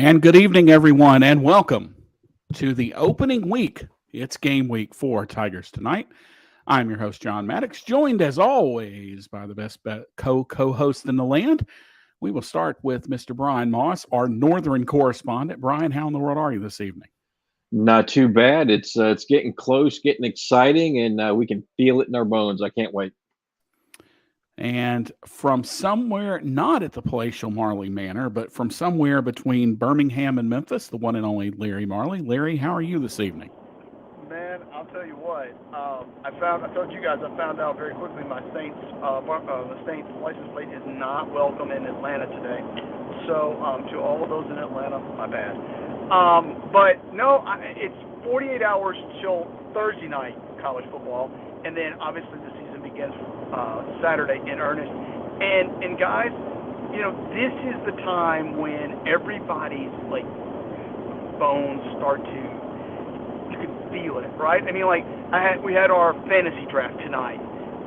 And good evening, everyone, and welcome to the opening week. It's game week for Tigers tonight. I'm your host, John Maddox, joined as always by the best co-host in the land. We will start with Mr. Brian Moss, our northern correspondent. Brian, how in the world are you this evening? Not too bad. It's getting close, getting exciting, and we can feel it in our bones. I can't wait. And from somewhere, not at the palatial Marley Manor, but from somewhere between Birmingham and Memphis, the one and only Larry Marley. Larry, how are you this evening? Man, I'll tell you what. I told you guys, I found out very quickly the Saints license plate is not welcome in Atlanta today. So to all of those in Atlanta, my bad. But no, it's 48 hours till Thursday night college football, and then obviously the season begins Saturday in earnest. And guys, this is the time when everybody's like bones start to, you can feel it, right? I mean, like we had our fantasy draft tonight,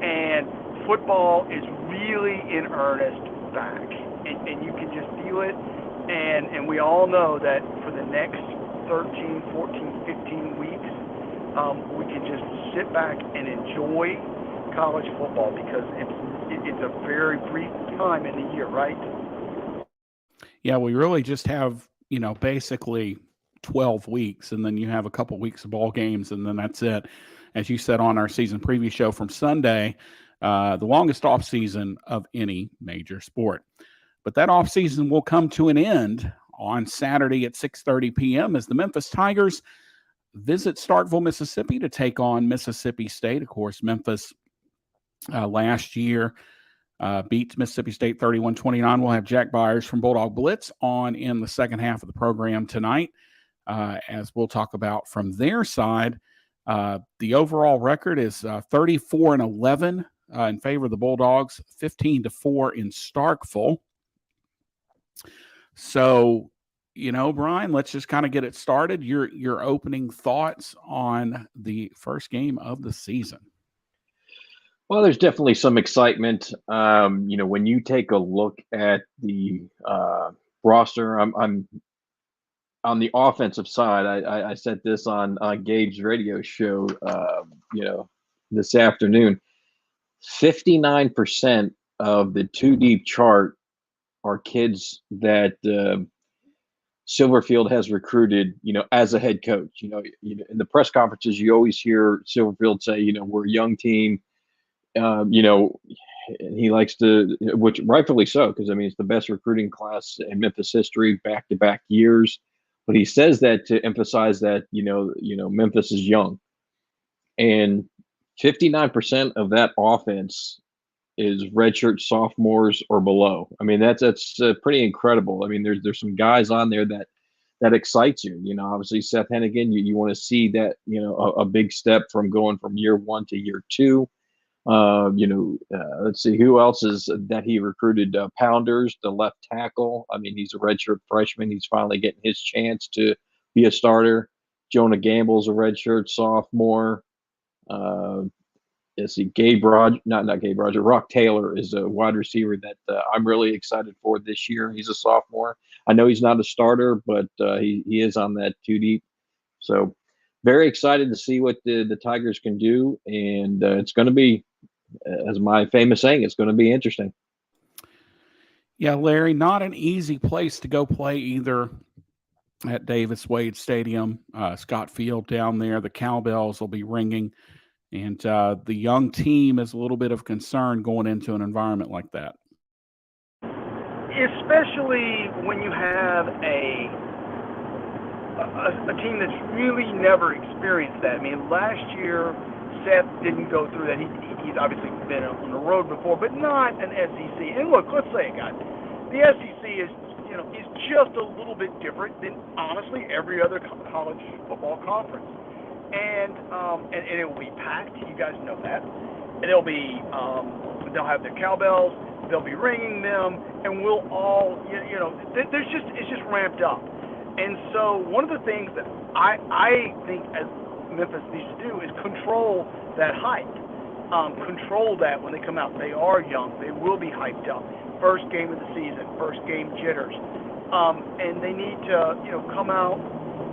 and football is really in earnest back, and you can just feel it. And we all know that for the next 13, 14, 15 weeks, we can just sit back and enjoy college football because it's a very brief time in the year, right? Yeah, we really just have, basically 12 weeks, and then you have a couple weeks of ball games, and then that's it. As you said on our season preview show from Sunday, the longest off season of any major sport. But that offseason will come to an end on Saturday at 6:30 p.m. as the Memphis Tigers visit Starkville, Mississippi to take on Mississippi State. Of course, Memphis last year beat Mississippi State 31-29. We'll have Jack Byers from Bulldog Blitz on in the second half of the program tonight, as we'll talk about from their side. The overall record is 34-11 in favor of the Bulldogs, 15-4 in Starkville. So, Brian, let's just kind of get it started. Your opening thoughts on the first game of the season. Well, there's definitely some excitement. When you take a look at the roster, I'm on the offensive side. I said this on Gabe's radio show, this afternoon. 59% of the two deep chart are kids that Silverfield has recruited, as a head coach. In the press conferences, you always hear Silverfield say, we're a young team. He likes to, which rightfully so, because it's the best recruiting class in Memphis history, back-to-back years. But he says that to emphasize that Memphis is young, and 59% of that offense is redshirt sophomores or below. That's pretty incredible. There's some guys on there that excites you. Obviously Seth Hennigan, you want to see that, a big step from going from year one to year two. Let's see who else is that he recruited. Pounders, the left tackle. He's a redshirt freshman. He's finally getting his chance to be a starter. Jonah Gamble's a redshirt sophomore. Rock Taylor is a wide receiver that I'm really excited for this year. He's a sophomore. I know he's not a starter, but he is on that two deep. So very excited to see what the Tigers can do, and it's going to be, as my famous saying, it's going to be interesting. Yeah, Larry, not an easy place to go play either at Davis Wade Stadium, Scott Field down there. The cowbells will be ringing. And the young team is a little bit of concern going into an environment like that. Especially when you have a team that's really never experienced that. Last year, Seth didn't go through that. He's obviously been on the road before, but not an SEC. And look, let's say it, guys. The SEC is just a little bit different than, honestly, every other college football conference. And it will be packed. You guys know that. And they'll have their cowbells. They'll be ringing them, and we'll all, it's just ramped up. And so one of the things that I think as Memphis needs to do is control that hype. Control that when they come out. They are young. They will be hyped up. First game of the season. First game jitters. and they need to, come out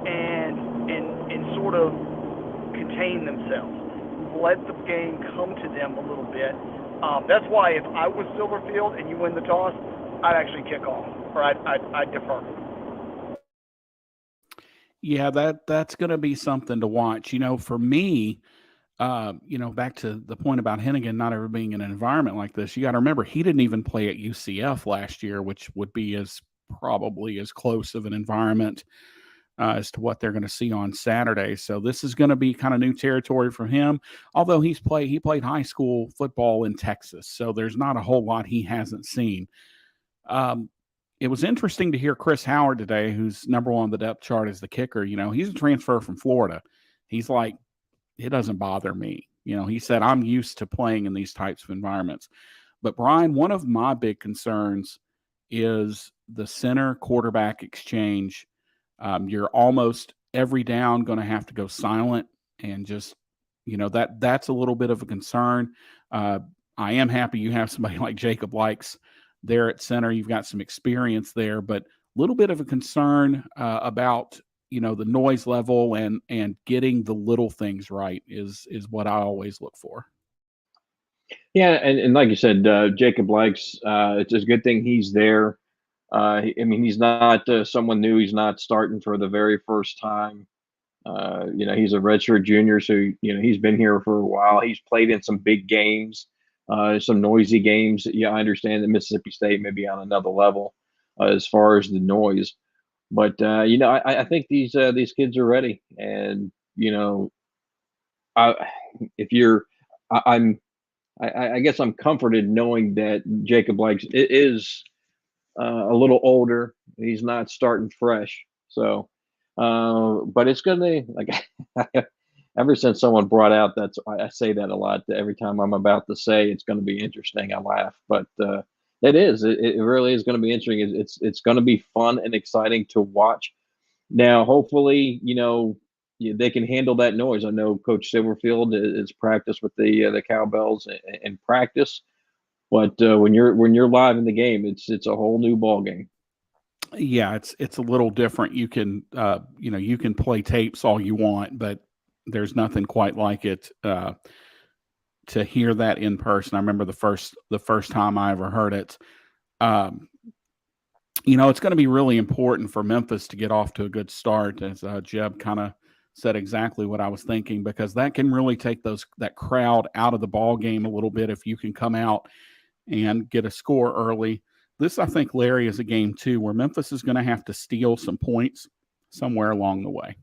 and sort of contain themselves. Let the game come to them a little bit. That's why if I was Silverfield and you win the toss, I'd actually kick off, or I'd defer. Yeah, that's going to be something to watch. For me, back to the point about Hennigan not ever being in an environment like this, you got to remember he didn't even play at UCF last year, which would be probably as close of an environment as to what they're going to see on Saturday. So this is going to be kind of new territory for him. Although he played high school football in Texas, so there's not a whole lot he hasn't seen. It was interesting to hear Chris Howard today, who's number one on the depth chart as the kicker. He's a transfer from Florida. He's like, it doesn't bother me. He said, I'm used to playing in these types of environments. But Brian, one of my big concerns is the center quarterback exchange. You're almost every down going to have to go silent, and just, that's a little bit of a concern. I am happy you have somebody like Jacob Likes there at center. You've got some experience there, but a little bit of a concern about, the noise level and getting the little things right is what I always look for. Yeah, and like you said, Jacob Likes, it's a good thing he's there. He's not someone new. He's not starting for the very first time. He's a redshirt junior, so he's been here for a while. He's played in some big games, some noisy games. Yeah, I understand that Mississippi State may be on another level as far as the noise, but I think these kids are ready, and I guess I'm comforted knowing that Jacob Likes is a little older. He's not starting fresh. So, but it's going to, like, ever since someone brought out I say that a lot. Every time I'm about to say it's going to be interesting, I laugh. But it really is going to be interesting. It's going to be fun and exciting to watch. Now, hopefully, they can handle that noise. I know Coach Silverfield is practiced with the cowbells in practice. But when you're live in the game, it's a whole new ball game. Yeah, it's a little different. You can you can play tapes all you want, but there's nothing quite like it to hear that in person. I remember the first time I ever heard it. It's going to be really important for Memphis to get off to a good start, as Jeb kind of said exactly what I was thinking, because that can really take that crowd out of the ball game a little bit if you can come out and get a score early. This, I think, Larry, is a game too where Memphis is going to have to steal some points somewhere along the way.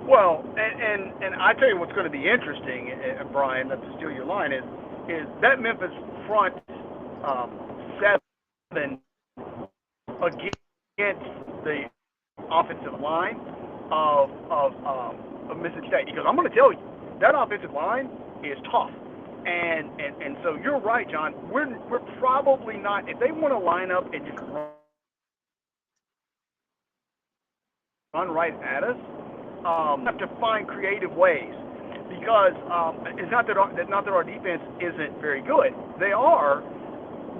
Well, and I tell you what's going to be interesting, Brian, not to steal your line, is that Memphis front seven against the offensive line of Mississippi State. Because I'm going to tell you, that offensive line is tough. And so you're right, John. We're probably not, if they want to line up and just run right at us, have to find creative ways, because it's not that our defense isn't very good. They are,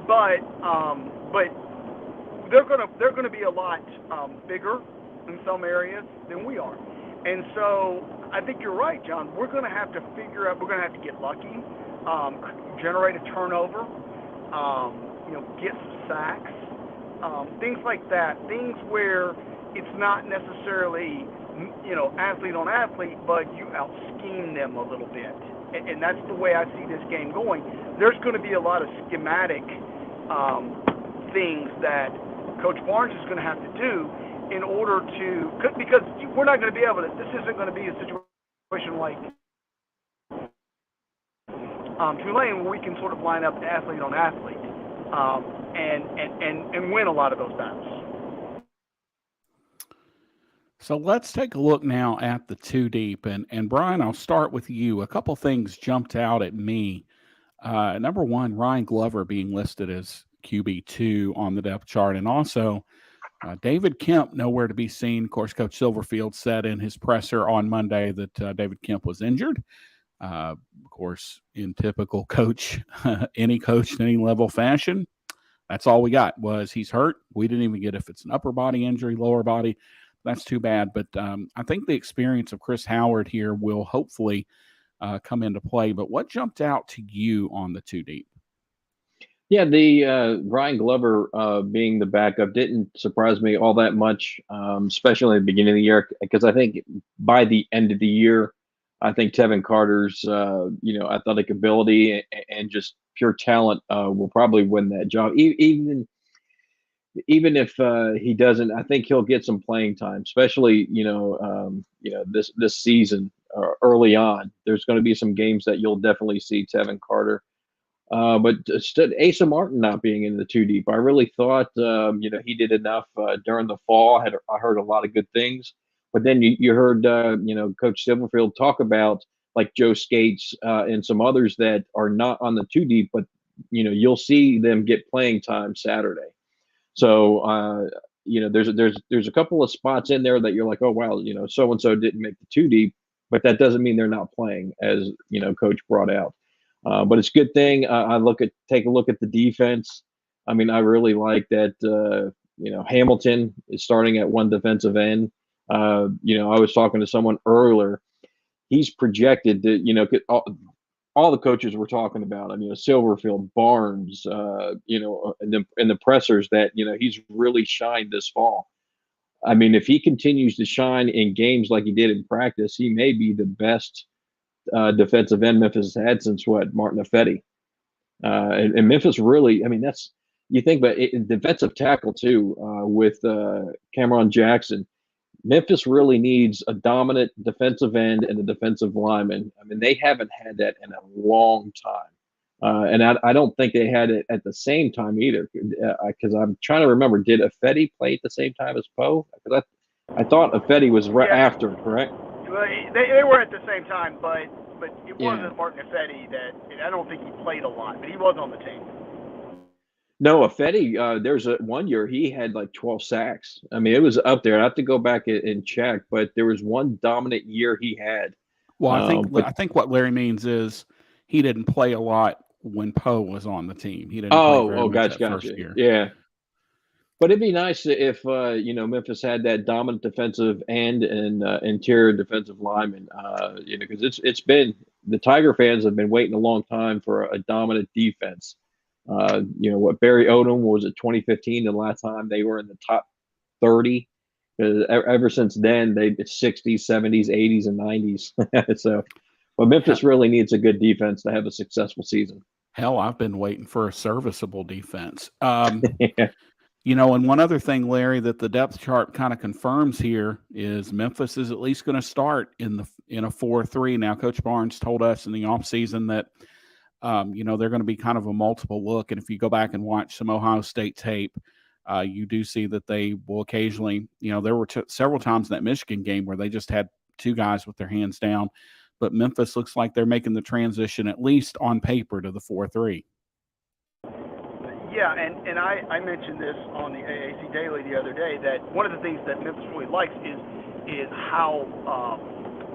but they're gonna be a lot bigger in some areas than we are. And so I think you're right, John. We're going to have to figure out, we're going to have to get lucky, generate a turnover, get some sacks, things like that, things where it's not necessarily, athlete on athlete, but you out-scheme them a little bit. And that's the way I see this game going. There's going to be a lot of schematic things that Coach Barnes is going to have to do in order to, because we're not going to be able to, this isn't going to be a situation like Tulane, where we can sort of line up athlete on athlete and win a lot of those battles. So let's take a look now at the two deep. And Brian, I'll start with you. A couple things jumped out at me. Number one, Ryan Glover being listed as QB2 on the depth chart, and also David Kemp nowhere to be seen. Of course, Coach Silverfield said in his presser on Monday that David Kemp was injured. Of course, in typical coach, any level fashion, That's all we got was he's hurt. We didn't even get if it's an upper body injury, lower body. That's too bad. But I think the experience of Chris Howard here will hopefully come into play. But what jumped out to you on the two deep? Yeah, the Ryan Glover being the backup didn't surprise me all that much, especially at the beginning of the year, because I think by the end of the year, I think Tevin Carter's athletic ability and just pure talent will probably win that job. Even if he doesn't, I think he'll get some playing time, especially this season early on. There's going to be some games that you'll definitely see Tevin Carter. But Asa Martin not being in the two deep, I really thought he did enough during the fall. I heard a lot of good things, but then you heard Coach Silverfield talk about like Joe Skates and some others that are not on the two deep, but you'll see them get playing time Saturday. So there's a couple of spots in there that you're like, oh wow, so and so didn't make the two deep, but that doesn't mean they're not playing, as Coach brought out. But it's a good thing. Take a look at the defense. I mean, I really like that. Hamilton is starting at one defensive end. I was talking to someone earlier. He's projected to, all the coaches were talking about him. Silverfield, Barnes, in the pressers that he's really shined this fall. I mean, if he continues to shine in games like he did in practice, he may be the best defensive end Memphis has had since Martin Affetti. And Memphis really, I mean, that's, you think, but defensive tackle too, with Cameron Jackson. Memphis really needs a dominant defensive end and a defensive lineman. I mean, they haven't had that in a long time. And I don't think they had it at the same time either, because I'm trying to remember, did Affetti play at the same time as Poe? Because I thought Affetti was after, correct? They were at the same time, but it wasn't Martin Affetti that. I don't think he played a lot, but he was on the team. No, Affetti, there's one year he had like 12 sacks. I mean, it was up there. I have to go back and check, but there was one dominant year he had. Well, I think what Larry means is he didn't play a lot when Poe was on the team. He didn't play very much that first year. Yeah. But it'd be nice if Memphis had that dominant defensive end and interior defensive lineman. Because it's been, the Tiger fans have been waiting a long time for a dominant defense. Barry Odom was it 2015, the last time they were in the top 30. Ever since then, they've been 60s, 70s, 80s, and 90s. But Memphis really needs a good defense to have a successful season. Hell, I've been waiting for a serviceable defense. And one other thing, Larry, that the depth chart kind of confirms here is Memphis is at least going to start in a 4-3. Now, Coach Barnes told us in the offseason that, they're going to be kind of a multiple look. And if you go back and watch some Ohio State tape, you do see that they will occasionally, there were several times in that Michigan game where they just had two guys with their hands down. But Memphis looks like they're making the transition, at least on paper, to the 4-3. Yeah, and I mentioned this on the AAC Daily the other day, that one of the things that Memphis really likes is how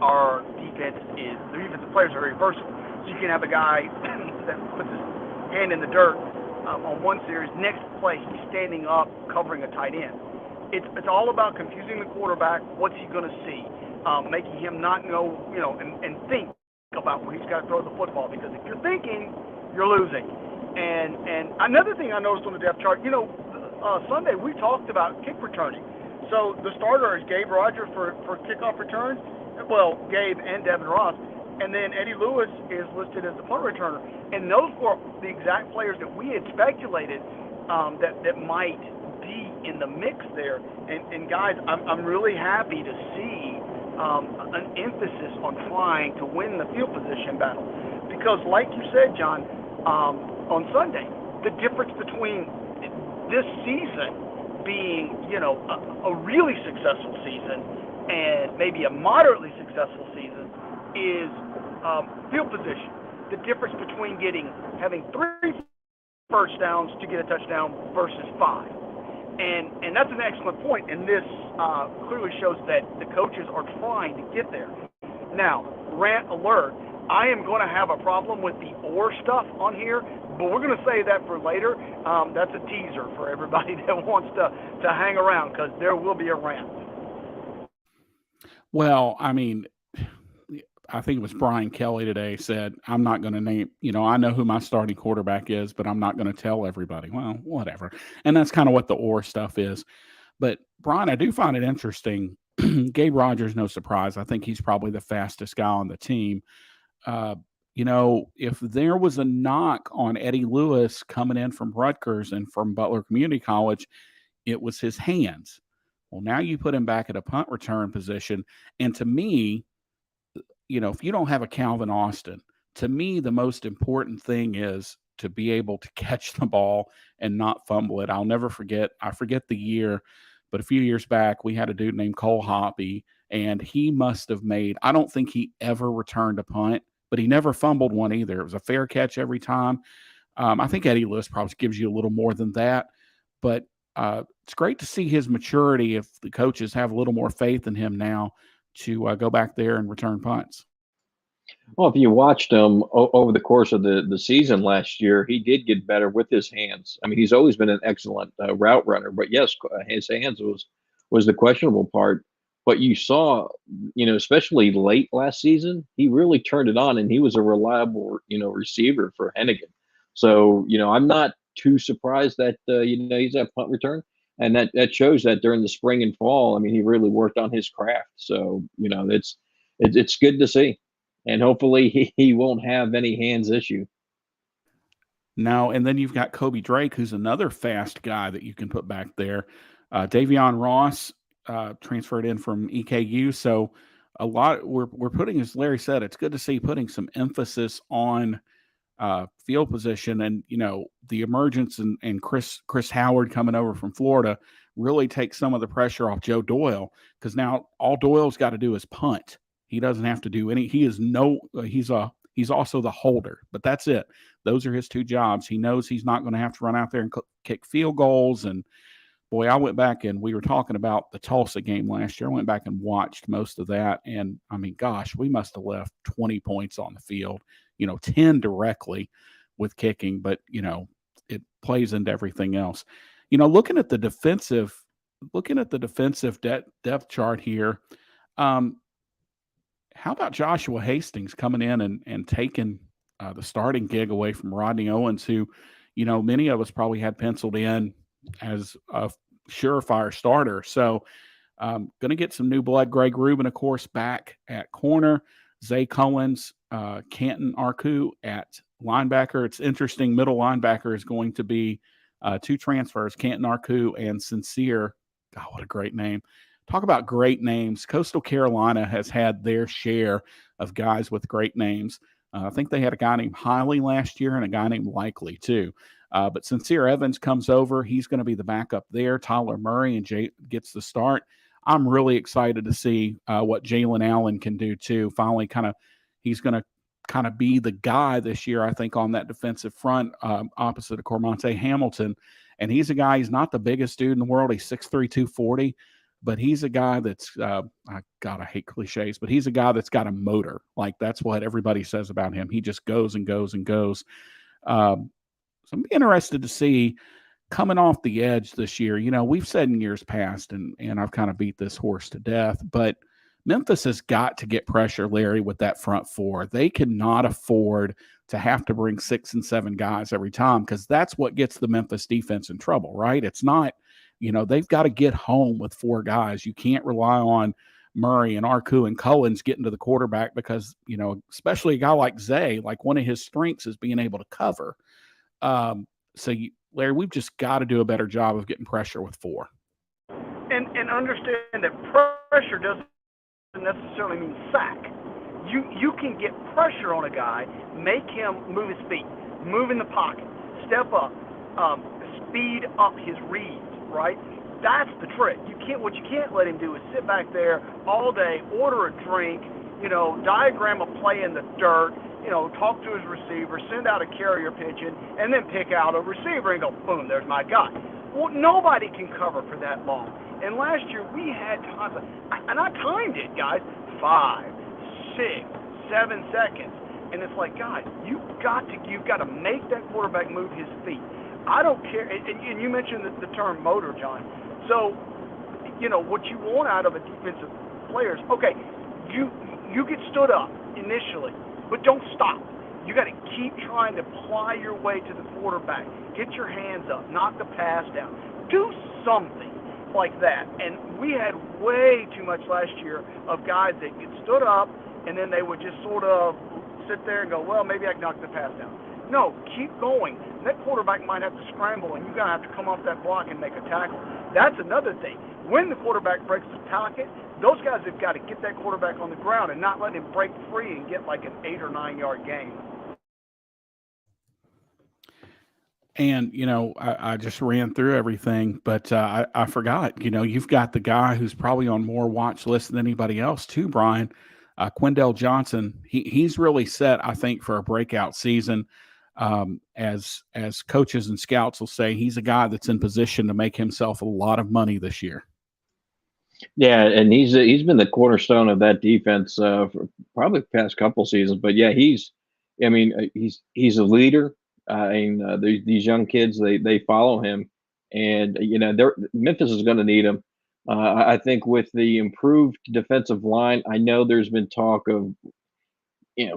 our defense is. The defensive players are very versatile. So you can have a guy that puts his hand in the dirt on one series. Next play, he's standing up covering a tight end. It's all about confusing the quarterback. What's he going to see? Making him not know, and think about where he's got to throw the football. Because if you're thinking, you're losing. And another thing I noticed on the depth chart, Sunday we talked about kick returning. So the starter is Gabe Rogers for kickoff returns. Well, Gabe and Devin Ross. And then Eddie Lewis is listed as the punt returner. And those were the exact players that we had speculated that might be in the mix there. And guys, I'm really happy to see an emphasis on trying to win the field position battle. Because like you said, John, on Sunday, the difference between this season being, a really successful season and maybe a moderately successful season is field position. The difference between having 3 first downs to get a touchdown versus 5. And that's an excellent point. And this clearly shows that the coaches are trying to get there. Now, rant alert, I am going to have a problem with the or stuff on here, but we're going to save that for later. That's a teaser for everybody that wants to hang around, because there will be a rant. Well, I mean, I think it was Brian Kelly today said, I'm not going to name, I know who my starting quarterback is, but I'm not going to tell everybody. Well, whatever. And that's kind of what the or stuff is. But Brian, I do find it interesting. Gabe Rogers, no surprise. I think he's probably the fastest guy on the team. If there was a knock on Eddie Lewis coming in from Rutgers and from Butler Community College, it was his hands. Well, now you put him back at a punt return position. And to me, if you don't have a Calvin Austin, to me, the most important thing is to be able to catch the ball and not fumble it. I'll never forget. I forget the year, but a few years back, we had a dude named Cole Hoppy, and he must have made, I don't think he ever returned a punt, but he never fumbled one either. It was a fair catch every time. I think Eddie Lewis probably gives you a little more than that, but it's great to see his maturity if the coaches have a little more faith in him now to go back there and return punts. Well, if you watched him over the course of the season last year, he did get better with his hands. I mean, he's always been an excellent route runner, but yes, his hands was the questionable part. But you saw, especially late last season, he really turned it on, and he was a reliable, receiver for Hennigan. So, I'm not too surprised that he's at punt return. And that shows that during the spring and fall, I mean, he really worked on his craft. So, it's good to see. And hopefully he won't have any hands issue. No, and then you've got Kobe Drake, who's another fast guy that you can put back there. Davion Ross transferred in from EKU. So we're putting, as Larry said, it's good to see putting some emphasis on field position, and the emergence and Chris Howard coming over from Florida really takes some of the pressure off Joe Doyle, because now all Doyle's got to do is punt. He doesn't have to do any. He's also the holder, but that's it. Those are his two jobs. He knows he's not going to have to run out there and kick field goals. And boy, I went back and we were talking about the Tulsa game last year. I went back and watched most of that, and I mean, gosh, we must have left 20 points on the field. 10 directly with kicking, but it plays into everything else. Looking at the defensive depth chart here, how about Joshua Hastings coming in and taking the starting gig away from Rodney Owens, who, many of us probably had penciled in as a surefire starter. So going to get some new blood. Greg Rubin, of course, back at corner. Zay Collins, Canton Arku at linebacker. It's interesting. Middle linebacker is going to be two transfers, Canton Arku and Sincere. God, what a great name. Talk about great names. Coastal Carolina has had their share of guys with great names. I think they had a guy named Hiley last year and a guy named Likely too. But Sincere Evans comes over. He's going to be the backup there. Tyler Murray and gets the start. I'm really excited to see what Jalen Allen can do too. Finally, he's going to kind of be the guy this year, I think, on that defensive front opposite of Cormonte Hamilton. And he's a guy, he's not the biggest dude in the world. He's 6'3", 240. But he's a guy that's, I hate cliches, but he's a guy that's got a motor. Like, that's what everybody says about him. He just goes and goes and goes. So I'm interested to see coming off the edge this year. We've said in years past, and I've kind of beat this horse to death, but Memphis has got to get pressure, Larry, with that front four. They cannot afford to have to bring 6 and 7 guys every time, because that's what gets the Memphis defense in trouble, right? It's not, they've got to get home with 4 guys. You can't rely on Murray and Arku and Cullens getting to the quarterback, because, especially a guy like Zay, like one of his strengths is being able to cover. Larry, we've just got to do a better job of getting pressure with 4. And understand that pressure doesn't necessarily mean sack. You can get pressure on a guy, make him move his feet, move in the pocket, step up, speed up his reads, right? That's the trick. What you can't let him do is sit back there all day, order a drink, diagram a play in the dirt, talk to his receiver, send out a carrier pigeon, and then pick out a receiver and go, boom, there's my guy. Well, nobody can cover for that long. And last year we had times, and I timed it, guys, 5, 6, 7 seconds. And it's like, guys, you've got to make that quarterback move his feet. I don't care. And you mentioned the term motor, John. So, what you want out of a defensive player is, okay, you get stood up initially, but don't stop. You got to keep trying to ply your way to the quarterback. Get your hands up. Knock the pass down. Do something like that. And we had way too much last year of guys that get stood up, and then they would just sort of sit there and go, well, maybe I can knock the pass down. No, keep going. That quarterback might have to scramble, and you're going to have to come off that block and make a tackle. That's another thing. When the quarterback breaks the pocket, those guys have got to get that quarterback on the ground and not let him break free and get like an 8 or 9 yard gain. And, I just ran through everything, but I forgot, you've got the guy who's probably on more watch lists than anybody else too, Brian. Quindell Johnson, he's really set, I think, for a breakout season. As coaches and scouts will say, he's a guy that's in position to make himself a lot of money this year. Yeah, and he's been the cornerstone of that defense for probably the past couple seasons. But yeah, he's a leader. These young kids, they follow him, and Memphis is going to need him. I think with the improved defensive line, I know there's been talk of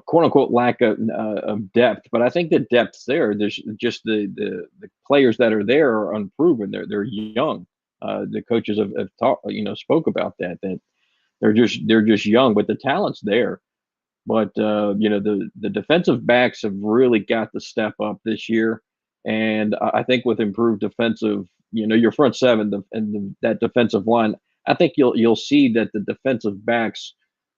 quote unquote lack of depth, but I think the depth's there. There's just the players that are there are unproven. They're young. The coaches have spoke about that they're just young, but the talent's there. But the defensive backs have really got to step up this year, and I think with improved defensive, your front seven and that defensive line, I think you'll see that the defensive backs,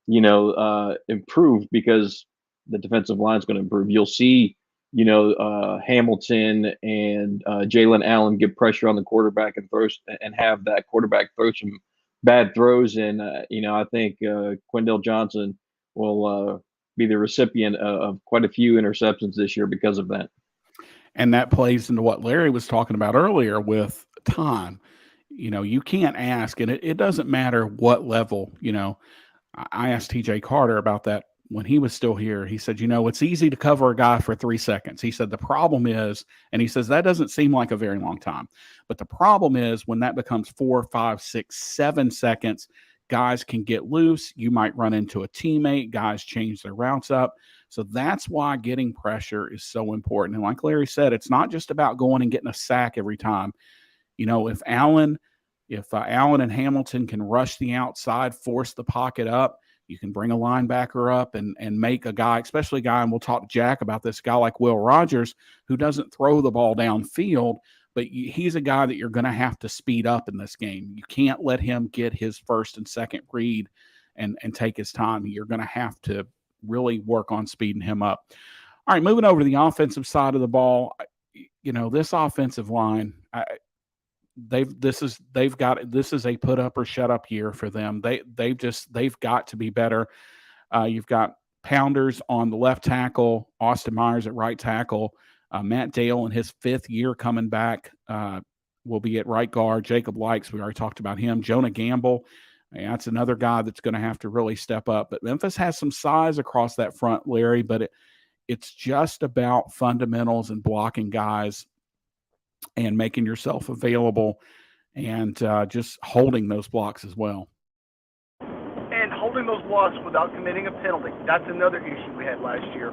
improve because the defensive line is going to improve. You'll see, Hamilton and Jalen Allen get pressure on the quarterback and have that quarterback throw some bad throws, and I think Quindell Johnson will be the recipient of quite a few interceptions this year because of that. And that plays into what Larry was talking about earlier with time. You can't ask, and it doesn't matter what level. I asked TJ Carter about that when he was still here. He said, it's easy to cover a guy for 3 seconds. He said the problem is, and he says that doesn't seem like a very long time, but the problem is when that becomes 4, 5, 6, 7 seconds, guys can get loose. You might run into a teammate. Guys change their routes up. So that's why getting pressure is so important. And like Larry said, it's not just about going and getting a sack every time. If Allen and Hamilton can rush the outside, force the pocket up, you can bring a linebacker up and make a guy, especially a guy, and we'll talk to Jack about this, guy like Will Rogers, who doesn't throw the ball downfield, but he's a guy that you're going to have to speed up in this game. You can't let him get his first and second read and take his time. You're going to have to really work on speeding him up. All right, moving over to the offensive side of the ball, this offensive line, this is a put up or shut up year for them. They've got to be better. You've got Pounders on the left tackle, Austin Myers at right tackle, Matt Dale in his 5th year coming back will be at right guard. Jacob Likes, we already talked about him. Jonah Gamble, that's another guy that's going to have to really step up. But Memphis has some size across that front, Larry, but it's just about fundamentals and blocking guys and making yourself available and just holding those blocks as well. And holding those blocks without committing a penalty. That's another issue we had last year,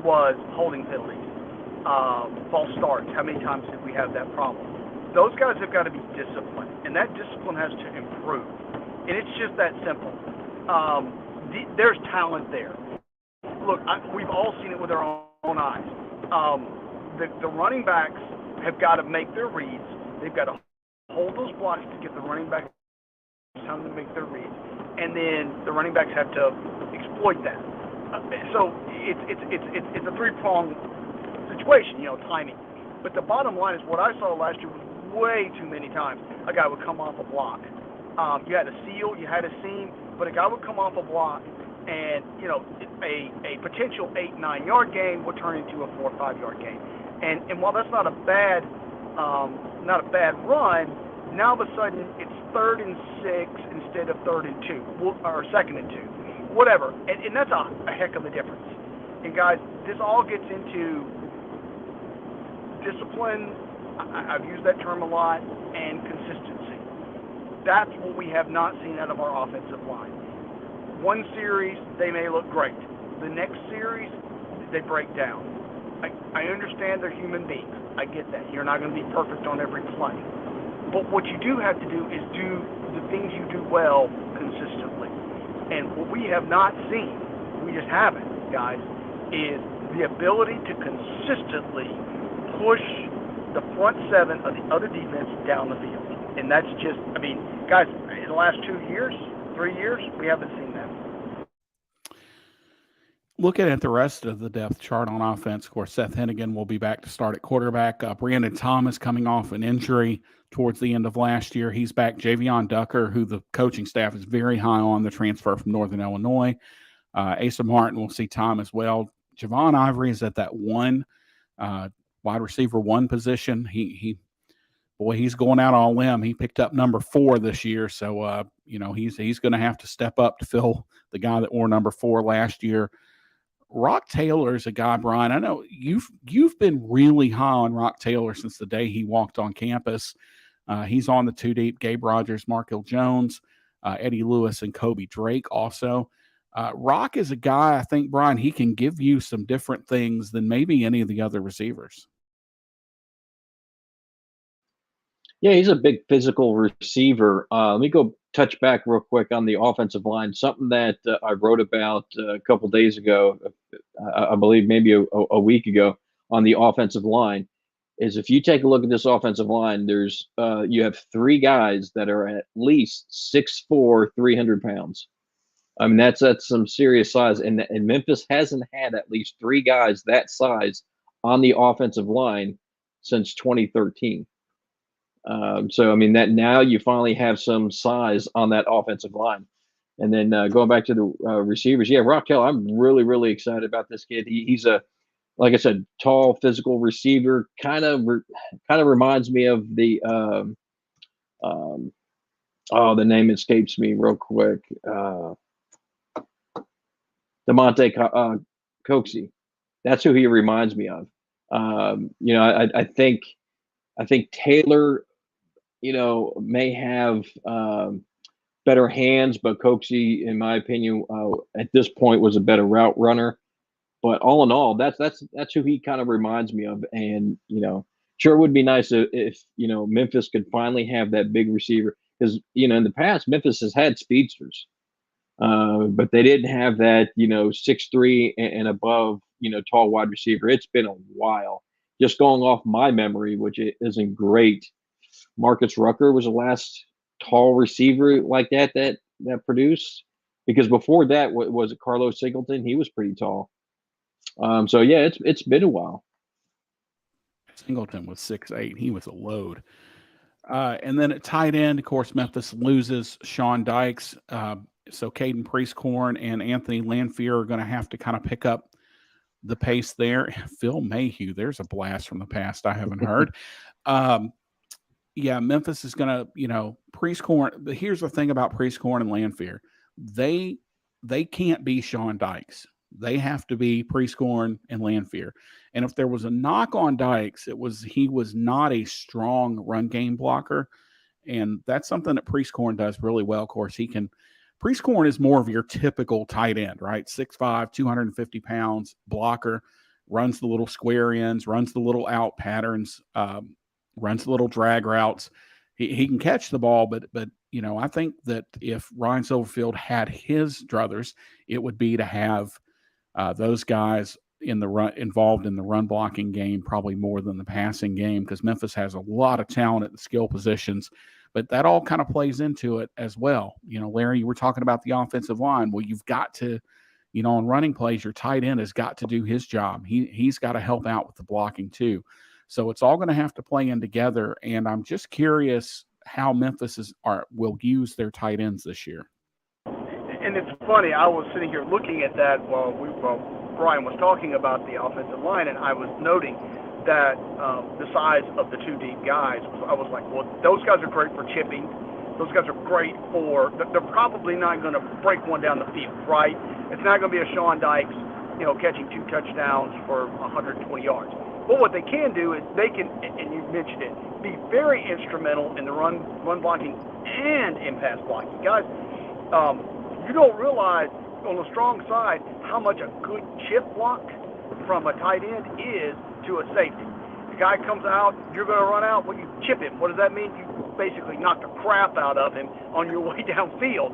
was holding penalties. False starts. How many times did we have that problem? Those guys have got to be disciplined, and that discipline has to improve. And it's just that simple. There's talent there. Look, we've all seen it with our own eyes. The running backs have got to make their reads. They've got to hold those blocks to get the running back time to make their reads, and then the running backs have to exploit that. So it's a three-pronged situation, timing. But the bottom line is what I saw last year was way too many times a guy would come off a block. You had a seal, you had a seam, but a guy would come off a block, and a potential 8-9 yard gain would turn into a 4 or 5 yard gain. And while that's not a bad run, now all of a sudden it's 3rd and 6 instead of 3rd and 2 or 2nd and 2, whatever. And that's a heck of a difference. And guys, this all gets into discipline. I've used that term a lot, and consistency. That's what we have not seen out of our offensive line. One series, they may look great. The next series, they break down. I understand they're human beings. I get that. You're not going to be perfect on every play. But what you do have to do is do the things you do well consistently. And what we have not seen, we just haven't, guys, is the ability to consistently push the front seven of the other defense down the field. And that's just, I mean, guys, in the last 2 years, 3 years, we haven't seen that. Looking at the rest of the depth chart on offense, of course, Seth Hennigan will be back to start at quarterback. Brandon Thomas coming off an injury towards the end of last year. He's back. Javion Ducker, who the coaching staff is very high on, the transfer from Northern Illinois. Asa Martin will see time as well. Javon Ivory is at that one wide receiver one position. He's going out on a limb. He picked up number 4 this year, so he's going to have to step up to fill the guy that wore number 4 last year. Rock Taylor is a guy, Brian. I know you've been really high on Rock Taylor since the day he walked on campus. He's on the 2 deep. Gabe Rogers, Markell Jones, Eddie Lewis, and Kobe Drake also. Rock is a guy, I think, Brian, he can give you some different things than maybe any of the other receivers. Yeah, he's a big physical receiver. Let me go touch back real quick on the offensive line. Something that I wrote about a couple days ago, I believe maybe a week ago, on the offensive line, is if you take a look at this offensive line, there's you have 3 guys that are at least 6'4", 300 pounds. I mean, that's some serious size, and Memphis hasn't had at least 3 guys that size on the offensive line since 2013. So, I mean, that now you finally have some size on that offensive line. And then going back to the receivers, yeah, Raquel, I'm really, really excited about this kid. He's a, like I said, tall, physical receiver. Kind of reminds me of the the name escapes me real quick. DeMonte Coxey. That's who he reminds me of. I think Taylor, may have better hands, but Coxey, in my opinion, at this point was a better route runner. But all in all, that's who he kind of reminds me of. And sure would be nice if Memphis could finally have that big receiver, because in the past Memphis has had speedsters, but they didn't have that 6'3" and above tall wide receiver. It's been a while. Just going off my memory, which isn't great, Marcus Rucker was the last tall receiver like that produced. Because before that, was it Carlos Singleton? He was pretty tall. So yeah, it's been a while. Singleton was 6'8". He was a load. And then at tight end, of course, Memphis loses Sean Dykes. So Caden Priestcorn and Anthony Lanphier are going to have to kind of pick up the pace there. Phil Mayhew, there's a blast from the past I haven't heard. Yeah, Memphis is going to, Priestcorn. But here's the thing about Priestcorn and Lanphier. They can't be Sean Dykes. They have to be Priestcorn and Lanphier. And if there was a knock on Dykes, he was not a strong run game blocker. And that's something that Priestcorn does really well. Of course, Priestcorn is more of your typical tight end, right? 6'5", 250 pounds, blocker, runs the little square ends, runs the little out patterns, runs the little drag routes. He can catch the ball, but I think that if Ryan Silverfield had his druthers, it would be to have those guys involved in the run blocking game probably more than the passing game, because Memphis has a lot of talent at the skill positions. But that all kind of plays into it as well. Larry, you were talking about the offensive line. Well, you've got to, on running plays, your tight end has got to do his job. He's got to help out with the blocking too. So it's all going to have to play in together. And I'm just curious how Memphis will use their tight ends this year. And it's funny, I was sitting here looking at that while Brian was talking about the offensive line, and I was noting that the size of the 2 deep guys, I was like, well, those guys are great for chipping. Those guys are great they're probably not going to break one down the field, right? It's not going to be a Sean Dykes catching 2 touchdowns for 120 yards. But what they can do is they can, and you mentioned it, be very instrumental in the run blocking and in pass blocking. Guys, you don't realize on the strong side how much a good chip block from a tight end is to a safety. The guy comes out, you're going to run out, well, you chip him. What does that mean? You basically knock the crap out of him on your way downfield.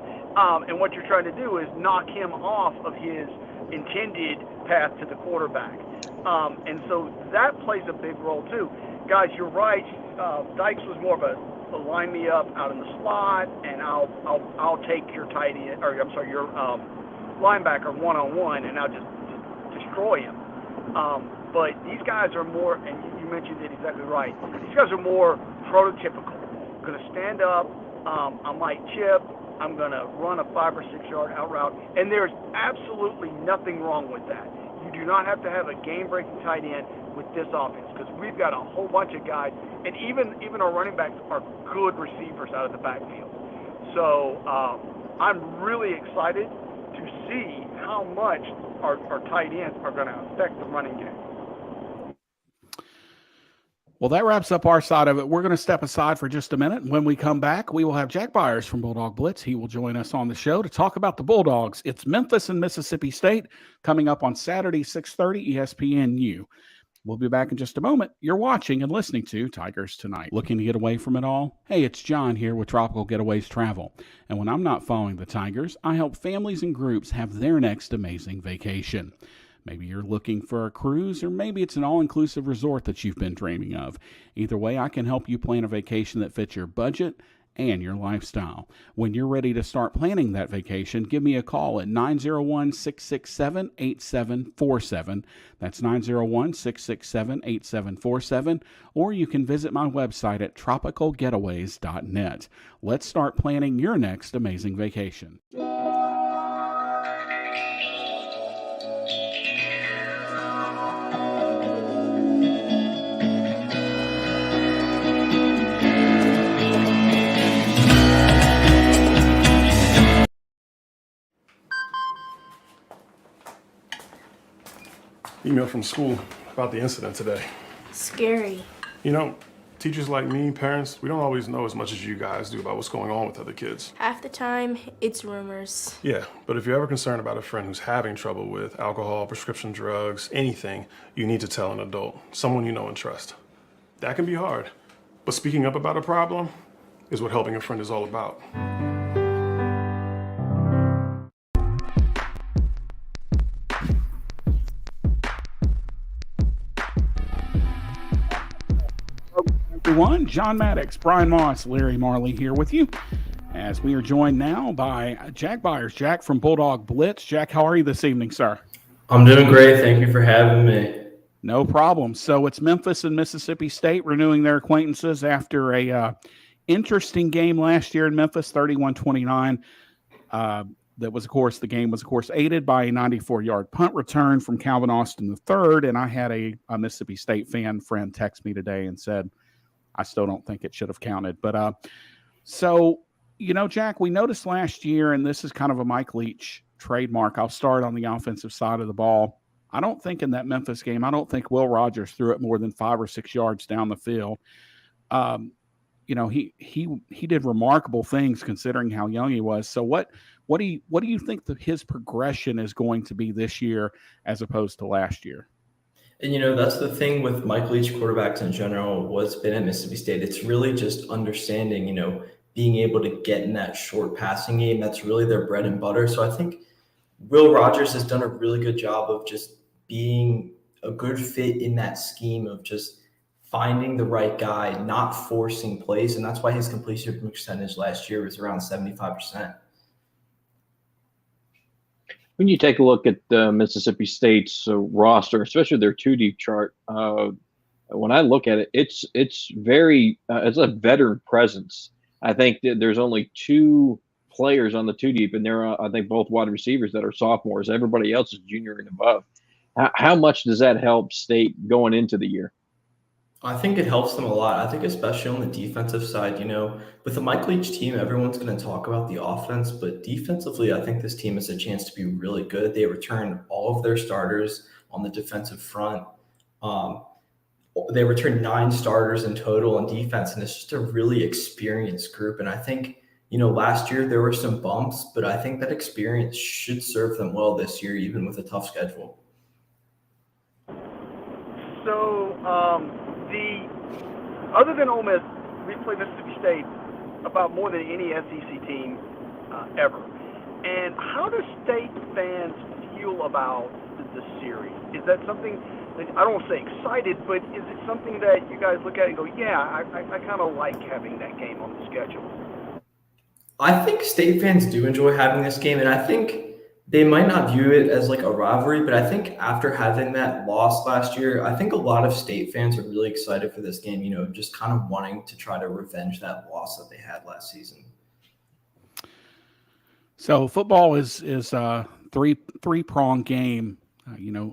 And what you're trying to do is knock him off of his intended path to the quarterback. And so that plays a big role too. Guys, you're right. Dykes was more of a line me up out in the slot, and I'll take your tight end, or I'm sorry, your linebacker one-on-one, and I'll just destroy him. But these guys are more, and you mentioned it exactly right. These guys are more prototypical. Going to stand up. I might chip. I'm going to run a 5 or 6 yard out route, and there's absolutely nothing wrong with that. You do not have to have a game-breaking tight end with this offense, because we've got a whole bunch of guys, and even our running backs are good receivers out of the backfield. So I'm really excited to see how much our tight ends are going to affect the running game. Well, that wraps up our side of it. We're going to step aside for just a minute. When we come back, we will have Jack Byers from Bulldog Blitz. He will join us on the show to talk about the Bulldogs. It's Memphis and Mississippi State coming up on Saturday, 6:30, ESPNU. We'll be back in just a moment. You're watching and listening to Tigers Tonight. Looking to get away from it all? Hey, it's John here with Tropical Getaways Travel. And when I'm not following the Tigers, I help families and groups have their next amazing vacation. Maybe you're looking for a cruise, or maybe it's an all-inclusive resort that you've been dreaming of. Either way, I can help you plan a vacation that fits your budget and your lifestyle. When you're ready to start planning that vacation, give me a call at 901-667-8747. That's 901-667-8747. Or you can visit my website at tropicalgetaways.net. Let's start planning your next amazing vacation. Email from school about the incident today. Scary. You know, teachers like me, parents, we don't always know as much as you guys do about what's going on with other kids. Half the time, it's rumors. Yeah, but if you're ever concerned about a friend who's having trouble with alcohol, prescription drugs, anything, you need to tell an adult, someone you know and trust. That can be hard, but speaking up about a problem is what helping a friend is all about. Everyone, John Maddox, Brian Moss, Larry Marley here with you as we are joined now by Jack Byers. Jack from Bulldog Blitz. Jack, how are you this evening, sir? I'm doing great. Thank you for having me. No problem. So it's Memphis and Mississippi State renewing their acquaintances after a interesting game last year in Memphis, 31-29. That was, of course, the game was, of course, aided by a 94-yard punt return from Calvin Austin III. And I had a Mississippi State fan friend text me today and said, I still don't think it should have counted. But so, you know, Jack, we noticed last year, and this is kind of a Mike Leach trademark. I'll start on the offensive side of the ball. I don't think in that Memphis game, I don't think Will Rogers threw it more than 5 or 6 yards down the field. You know, he did remarkable things considering how young he was. So what do you think that his progression is going to be this year as opposed to last year? And, you know, that's the thing with Mike Leach quarterbacks in general, what's been at Mississippi State. It's really just understanding, you know, being able to get in that short passing game. That's really their bread and butter. So I think Will Rogers has done a really good job of just being a good fit in that scheme of just finding the right guy, not forcing plays. And that's why his completion percentage last year was around 75%. When you take a look at Mississippi State's roster, especially their 2 deep chart, when I look at it, it's very it's a veteran presence. I think that there's only 2 players on the 2 deep, and they're I think both wide receivers that are sophomores. Everybody else is junior and above. How much does that help State going into the year? I think it helps them a lot. I think especially on the defensive side, with the Mike Leach team, everyone's going to talk about the offense, but defensively, I think this team has a chance to be really good. They returned all of their starters on the defensive front. Um, they returned 9 starters in total on defense, and it's just a really experienced group. And I think, last year there were some bumps, but I think that experience should serve them well this year, even with a tough schedule. So, other than Ole Miss, we've played Mississippi State about more than any SEC team ever. And how do State fans feel about the series? Is that something that, I don't want to say excited, but is it something that you guys look at and go, yeah, I kind of like having that game on the schedule? I think State fans do enjoy having this game, and I think they might not view it as like a rivalry, but I think after having that loss last year, I think a lot of State fans are really excited for this game, just kind of wanting to try to revenge that loss that they had last season. So football is a three-pronged game,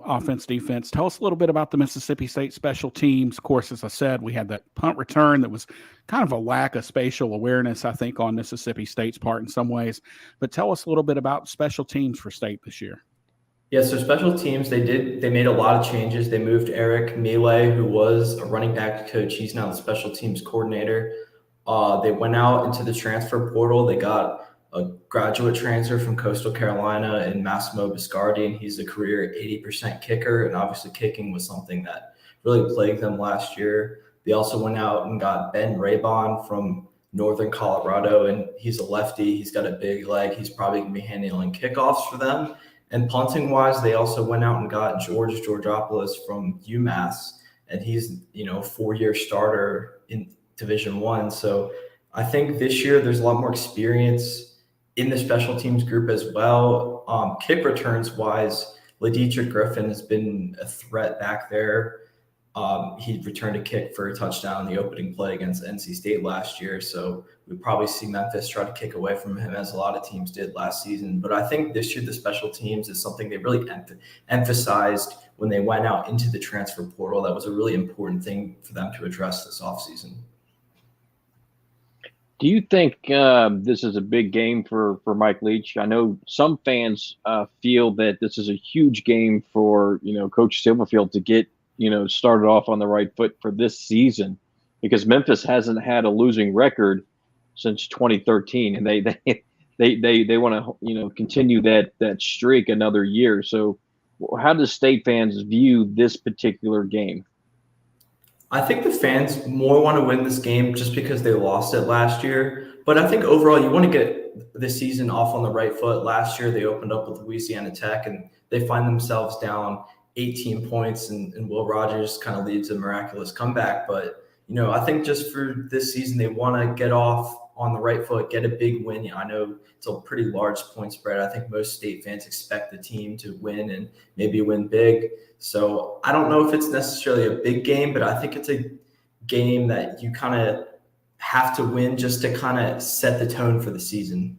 offense, defense. Tell us a little bit about the Mississippi State special teams. Of course, as I said, we had that punt return that was kind of a lack of spatial awareness, I think, on Mississippi State's part in some ways. But tell us a little bit about special teams for State this year. Yeah, so special teams, they made a lot of changes. They moved Eric Mealy, who was a running back coach. He's now the special teams coordinator. They went out into the transfer portal. They got a graduate transfer from Coastal Carolina in Massimo Biscardi, and he's a career 80% kicker. And obviously kicking was something that really plagued them last year. They also went out and got Ben Raybon from Northern Colorado, and he's a lefty. He's got a big leg. He's probably going to be handling kickoffs for them. And punting-wise, they also went out and got George Georgopoulos from UMass, and he's, a 4-year starter in Division I. So I think this year there's a lot more experience in the special teams group as well. Kick returns wise, LaDietrich Griffin has been a threat back there. He returned a kick for a touchdown in the opening play against NC State last year. So we probably see Memphis try to kick away from him, as a lot of teams did last season. But I think this year the special teams is something they really emphasized when they went out into the transfer portal. That was a really important thing for them to address this offseason. Do you think this is a big game for Mike Leach? I know some fans feel that this is a huge game for, Coach Silverfield to get, started off on the right foot for this season, because Memphis hasn't had a losing record since 2013, and they want to, continue that streak another year. So how does State fans view this particular game? I think the fans more want to win this game just because they lost it last year. But I think overall you want to get the season off on the right foot. Last year they opened up with Louisiana Tech, and they find themselves down 18 points, and Will Rogers kind of leads a miraculous comeback. But, I think just for this season they want to get off on the right foot, get a big win. I know it's a pretty large point spread. I think most State fans expect the team to win and maybe win big. So I don't know if it's necessarily a big game, but I think it's a game that you kind of have to win just to kind of set the tone for the season.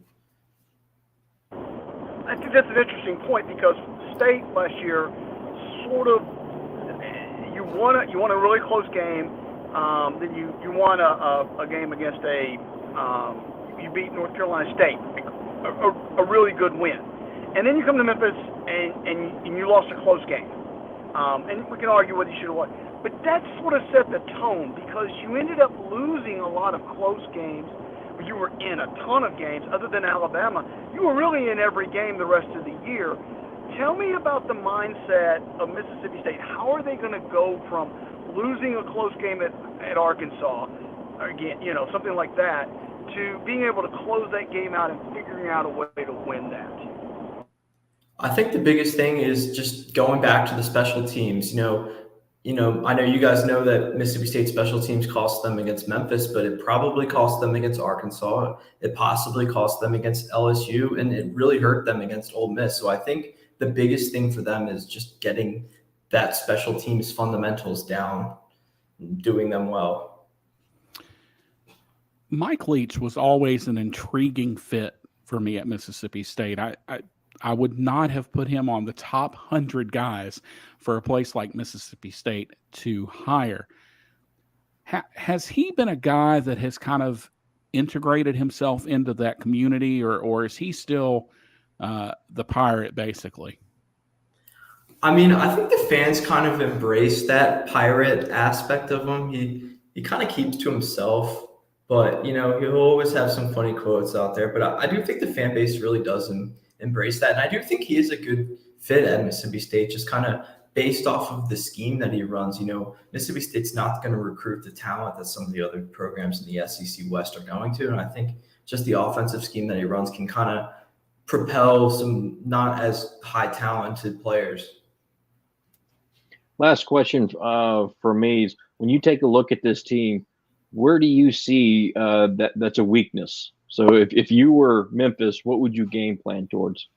I think that's an interesting point, because State last year sort of, you won a really close game, then you won a game against you beat North Carolina State, a really good win, and then you come to Memphis and you lost a close game. And we can argue whether you should have won. But that sort of set the tone, because you ended up losing a lot of close games. But you were in a ton of games. Other than Alabama, you were really in every game the rest of the year. Tell me about the mindset of Mississippi State. How are they going to go from losing a close game at Arkansas, again, something like that, to being able to close that game out and figuring out a way to win that? I think the biggest thing is just going back to the special teams. I know you guys know that Mississippi State special teams cost them against Memphis, but it probably cost them against Arkansas. It possibly cost them against LSU, and it really hurt them against Ole Miss. So I think the biggest thing for them is just getting that special teams fundamentals down, doing them well. Mike Leach was always an intriguing fit for me at Mississippi State. I would not have put him on the top 100 guys for a place like Mississippi State to hire. Has he been a guy that has kind of integrated himself into that community, or is he still the pirate basically? I mean, I think the fans kind of embrace that pirate aspect of him. He kind of keeps to himself, but he'll always have some funny quotes out there. But I do think the fan base really does embrace that, and I do think he is a good fit at Mississippi State, just kind of based off of the scheme that he runs. Mississippi State's not going to recruit the talent that some of the other programs in the SEC West are going to, and I think just the offensive scheme that he runs can kind of propel some not as high talented players. Last question for me is, when you take a look at this team, where do you see that's a weakness? So if you were Memphis, what would you game plan towards?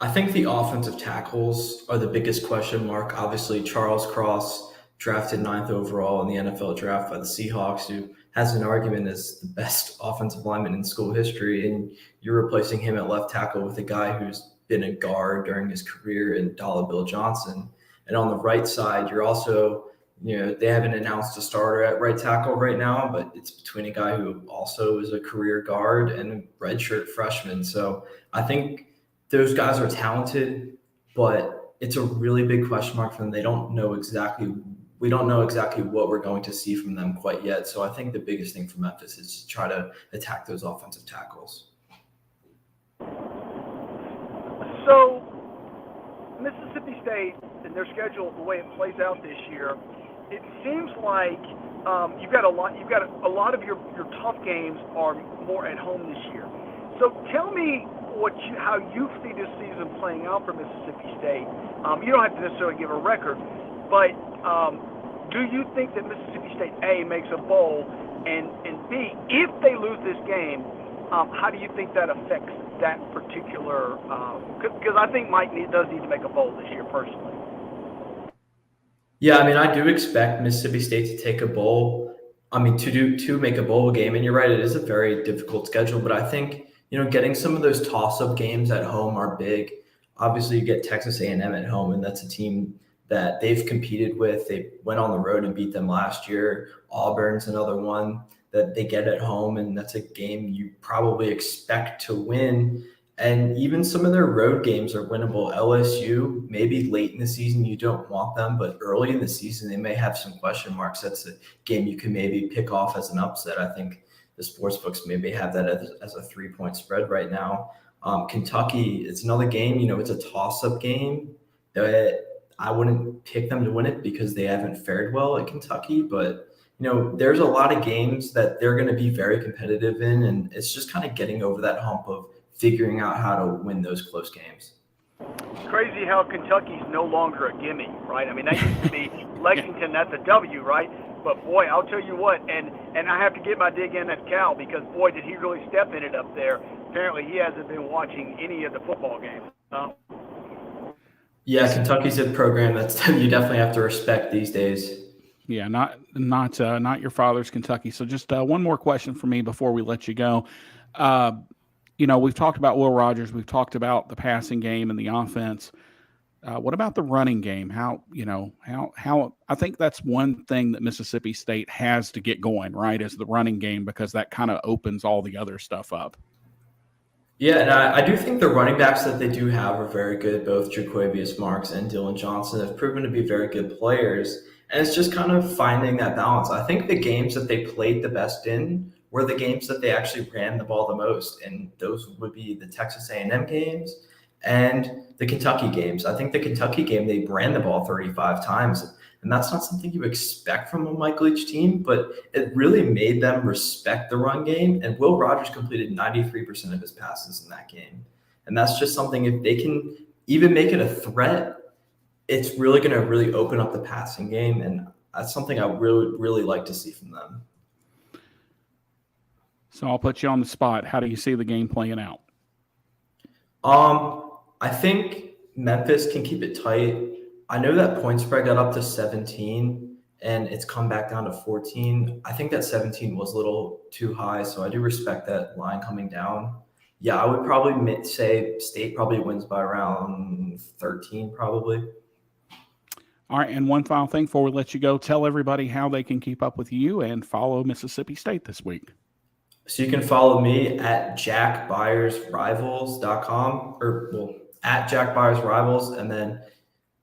I think the offensive tackles are the biggest question mark. Obviously, Charles Cross, drafted 9th overall in the NFL draft by the Seahawks, who has an argument as the best offensive lineman in school history, and you're replacing him at left tackle with a guy who's been a guard during his career in Dollar Bill Johnson. And on the right side, you're also, they haven't announced a starter at right tackle right now, but it's between a guy who also is a career guard and a redshirt freshman. So I think those guys are talented, but it's a really big question mark for them. We don't know exactly what we're going to see from them quite yet. So I think the biggest thing for Memphis is to try to attack those offensive tackles. So Mississippi State and their schedule, the way it plays out this year, it seems like you've got a lot of your tough games are more at home this year. So tell me how you see this season playing out for Mississippi State. You don't have to necessarily give a record, but do you think that Mississippi State A makes a bowl, and B, if they lose this game, how do you think that affects that particular? Because I think Mike does need to make a bowl this year personally. Yeah, I mean, I do expect Mississippi State to take a bowl. I mean, to make a bowl game, and you're right, it is a very difficult schedule. But I think getting some of those toss-up games at home are big. Obviously, you get Texas A&M at home, and that's a team that they've competed with. They went on the road and beat them last year. Auburn's another one that they get at home, and that's a game you probably expect to win. And even some of their road games are winnable. LSU, maybe late in the season, you don't want them, but early in the season, they may have some question marks. That's a game you can maybe pick off as an upset. I think the sportsbooks maybe have that as a 3-point spread right now. Kentucky, it's another game, it's a toss-up game that I wouldn't pick them to win it because they haven't fared well at Kentucky, but there's a lot of games that they're going to be very competitive in, and it's just kind of getting over that hump of figuring out how to win those close games. It's crazy how Kentucky's no longer a gimme, right? I mean, that used to be Lexington, that's a W, right? But boy, I'll tell you what, and I have to get my dig in at Cal, because boy, did he really step in it up there. Apparently he hasn't been watching any of the football games. Yeah, Kentucky's a program that's you definitely have to respect these days. Yeah, not your father's Kentucky. So just one more question for me before we let you go. We've talked about Will Rogers. We've talked about the passing game and the offense. What about the running game? How I think that's one thing that Mississippi State has to get going, right, is the running game, because that kind of opens all the other stuff up. Yeah, and I do think the running backs that they do have are very good. Both Jaquavius Marks and Dylan Johnson have proven to be very good players. And it's just kind of finding that balance. I think the games that they played the best in were the games that they actually ran the ball the most. And those would be the Texas A&M games and the Kentucky games. I think the Kentucky game, they ran the ball 35 times. And that's not something you expect from a Mike Leach team, but it really made them respect the run game. And Will Rogers completed 93% of his passes in that game. And that's just something, if they can even make it a threat, it's really going to really open up the passing game. And that's something I really, really like to see from them. So I'll put you on the spot. How do you see the game playing out? I think Memphis can keep it tight. I know that point spread got up to 17 and it's come back down to 14. I think that 17 was a little too high, so I do respect that line coming down. Yeah, I would probably say State probably wins by around 13 probably. All right, and one final thing before we let you go, tell everybody how they can keep up with you and follow Mississippi State this week. So you can follow me at jackbyersrivals.com at jackbyersrivals, and then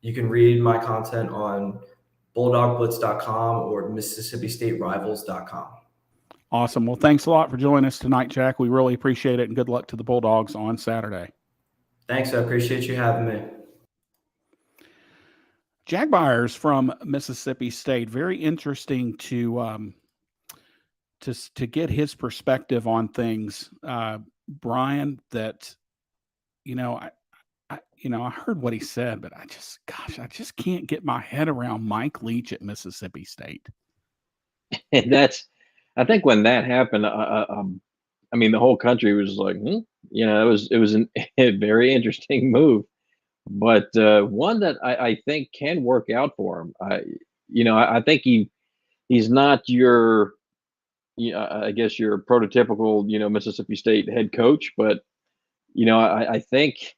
you can read my content on bulldogblitz.com or mississippistaterivals.com. Awesome. Well, thanks a lot for joining us tonight, Jack. We really appreciate it, and good luck to the Bulldogs on Saturday. Thanks. I appreciate you having me. Jack Byers from Mississippi State. Very interesting to get his perspective on things, Brian. That I heard what he said, but I just can't get my head around Mike Leach at Mississippi State. And I think when that happened, I mean, the whole country was like, it was a very interesting move, but one that I think can work out for him. I think he's not your, I guess your prototypical, Mississippi State head coach, but I think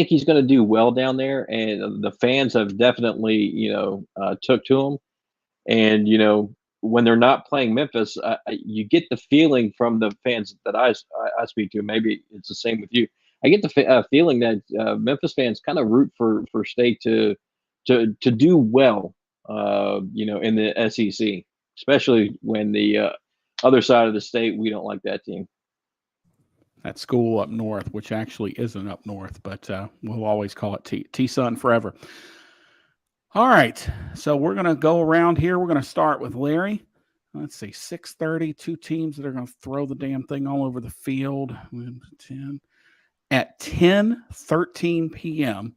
he's going to do well down there, and the fans have definitely, took to him, and when they're not playing Memphis, you get the feeling from the fans that I speak to. Maybe it's the same with you. I get the feeling that Memphis fans kind of root for State to do well, in the SEC, especially when the other side of the state, we don't like that team. That school up north, which actually isn't up north, but we'll always call it T-Sun forever. All right, so we're going to go around here. We're going to start with Larry. Let's see, 6:30, two teams that are going to throw the damn thing all over the field. 10. At 10:13 p.m.,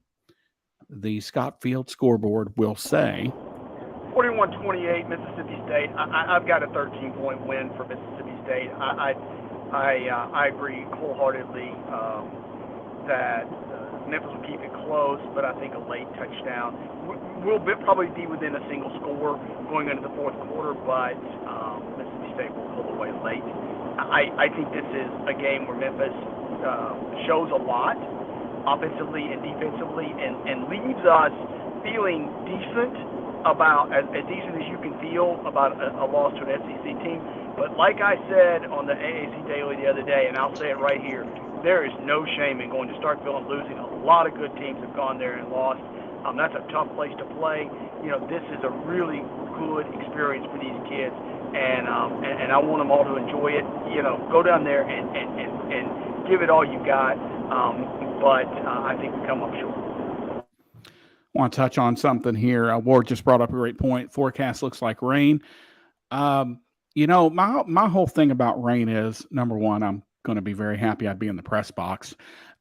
the Scott Field scoreboard will say 41-28 Mississippi State. I've got a 13-point win for Mississippi State. I agree wholeheartedly that Memphis will keep it close, but I think a late touchdown. We'll probably be within a single score going into the fourth quarter, but Mississippi State will pull away late. I think this is a game where Memphis shows a lot offensively and defensively and leaves us feeling decent about as decent as you can feel about a loss to an SEC team. But like I said on the AAC Daily the other day, and I'll say it right here, there is no shame in going to Starkville and losing. A lot of good teams have gone there and lost. That's a tough place to play. This is a really good experience for these kids, and I want them all to enjoy it. Go down there and give it all you got. But I think we come up short. I want to touch on something here. Ward just brought up a great point. Forecast looks like rain. My whole thing about rain is, number one, I'm going to be very happy I'd be in the press box.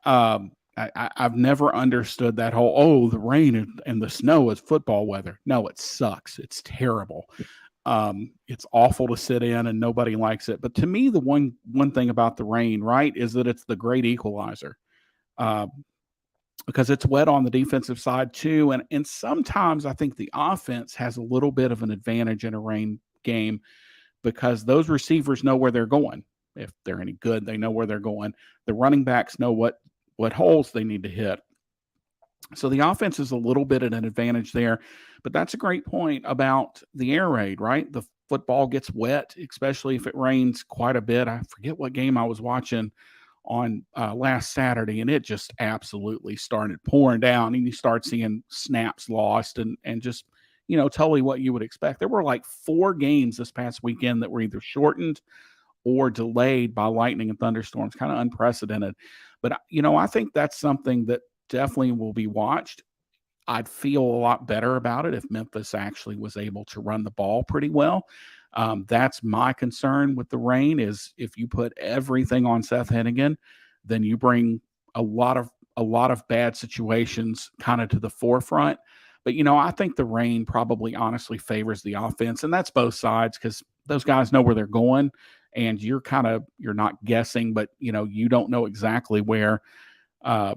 I've never understood that whole, the rain and the snow is football weather. No, it sucks. It's terrible. It's awful to sit in and nobody likes it. But to me, the one thing about the rain, right, is that it's the great equalizer. Because it's wet on the defensive side too. And sometimes I think the offense has a little bit of an advantage in a rain game because those receivers know where they're going. If they're any good, they know where they're going. The running backs know what holes they need to hit. So the offense is a little bit at an advantage there. But that's a great point about the air raid, right? The football gets wet, especially if it rains quite a bit. I forget what game I was watching on last Saturday, and it just absolutely started pouring down, and you start seeing snaps lost and just, totally what you would expect. There were like 4 games this past weekend that were either shortened or delayed by lightning and thunderstorms, kind of unprecedented. But, I think that's something that definitely will be watched. I'd feel a lot better about it if Memphis actually was able to run the ball pretty well. That's my concern with the rain is if you put everything on Seth Hennigan, then you bring a lot of bad situations kind of to the forefront. But, I think the rain probably honestly favors the offense, and that's both sides because those guys know where they're going, and you're not guessing, but, you don't know exactly where the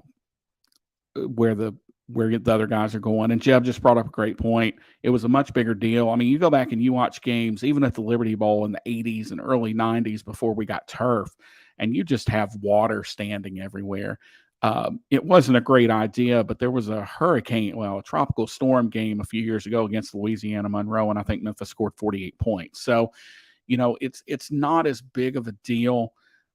other guys are going. And Jeb just brought up a great point. It was a much bigger deal. I mean, you go back and you watch games, even at the Liberty Bowl in the 80s and early 90s before we got turf, and you just have water standing everywhere. It wasn't a great idea, but there was a a tropical storm game a few years ago against Louisiana Monroe, and I think Memphis scored 48 points. So, it's not as big of a deal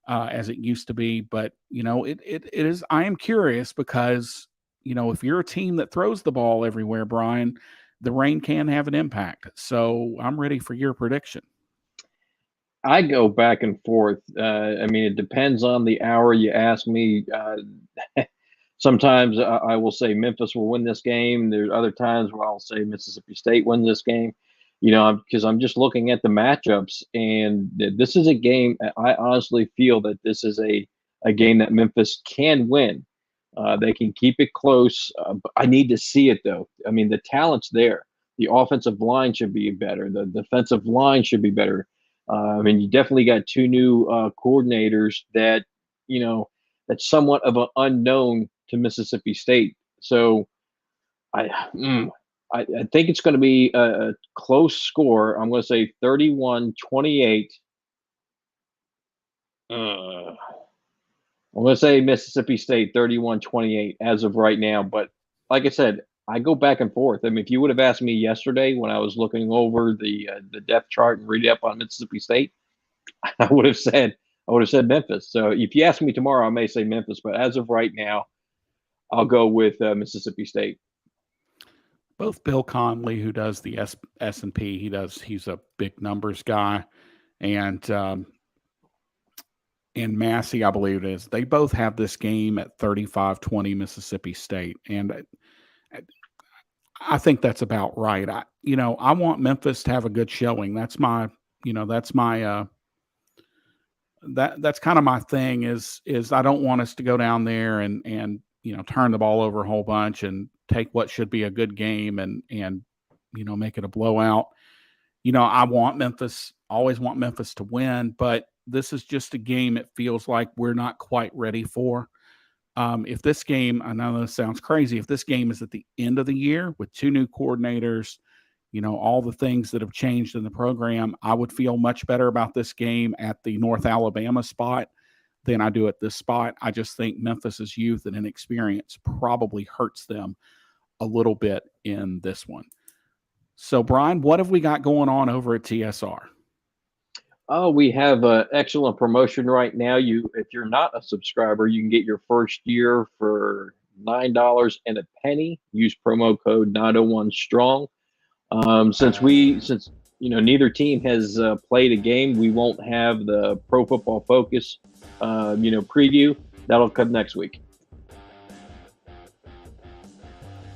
as it used to be, but it is. I am curious because if you're a team that throws the ball everywhere, Brian, the rain can have an impact. So I'm ready for your prediction. I go back and forth. It depends on the hour you ask me. Sometimes I will say Memphis will win this game. There's other times where I'll say Mississippi State wins this game. Because I'm just looking at the matchups, and this is a game. I honestly feel that this is a game that Memphis can win. They can keep it close. But I need to see it, though. The talent's there. The offensive line should be better. The defensive line should be better. You definitely got two new coordinators that, that's somewhat of an unknown to Mississippi State. So I think it's going to be a close score. I'm going to say 31-28. I'm going to say Mississippi State 31-28 as of right now. But like I said, I go back and forth. If you would have asked me yesterday when I was looking over the depth chart and reading up on Mississippi State, I would have said Memphis. So if you ask me tomorrow, I may say Memphis. But as of right now, I'll go with Mississippi State. Both Bill Conley, who does the S&P, he's a big numbers guy, and Massey, I believe it is. They both have this game at 35-20 Mississippi State, and I think that's about right. I want Memphis to have a good showing. That's kind of my thing is I don't want us to go down there and turn the ball over a whole bunch and take what should be a good game and make it a blowout. I always want Memphis to win, but this is just a game it feels like we're not quite ready for. If this game, I know this sounds crazy, if this game is at the end of the year with two new coordinators, all the things that have changed in the program, I would feel much better about this game at the North Alabama spot than I do at this spot. I just think Memphis's youth and inexperience probably hurts them a little bit in this one. So, Brian, what have we got going on over at TSR? Oh, we have an excellent promotion right now. If you're not a subscriber, you can get your first year for $9 and a penny. Use promo code 901strong. Since neither team has played a game, we won't have the Pro Football Focus preview. That'll come next week.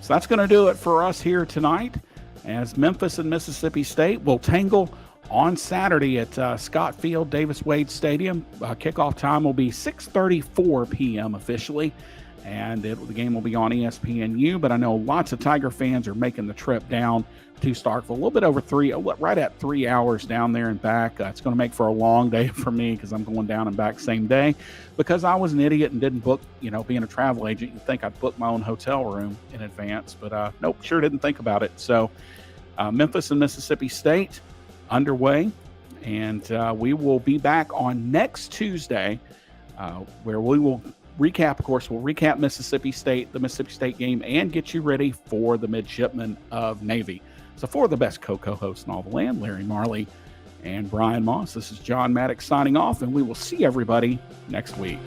So that's going to do it for us here tonight, as Memphis and Mississippi State will tangle on Saturday at Scott Field, Davis Wade Stadium. Kickoff time will be 6:34 p.m. officially, and the game will be on ESPNU. But I know lots of Tiger fans are making the trip down to Starkville, a little bit over right at 3 hours down there and back. It's going to make for a long day for me because I'm going down and back same day, because I was an idiot and didn't book, being a travel agent, you'd think I'd book my own hotel room in advance, but nope, sure didn't think about it. So Memphis and Mississippi State underway, and we will be back on next Tuesday where we will recap, of course, we'll recap Mississippi State, the Mississippi State game, and get you ready for the Midshipmen of Navy. So for the best co-hosts in all the land, Larry Marley and Brian Moss, this is John Maddox signing off, and we will see everybody next week.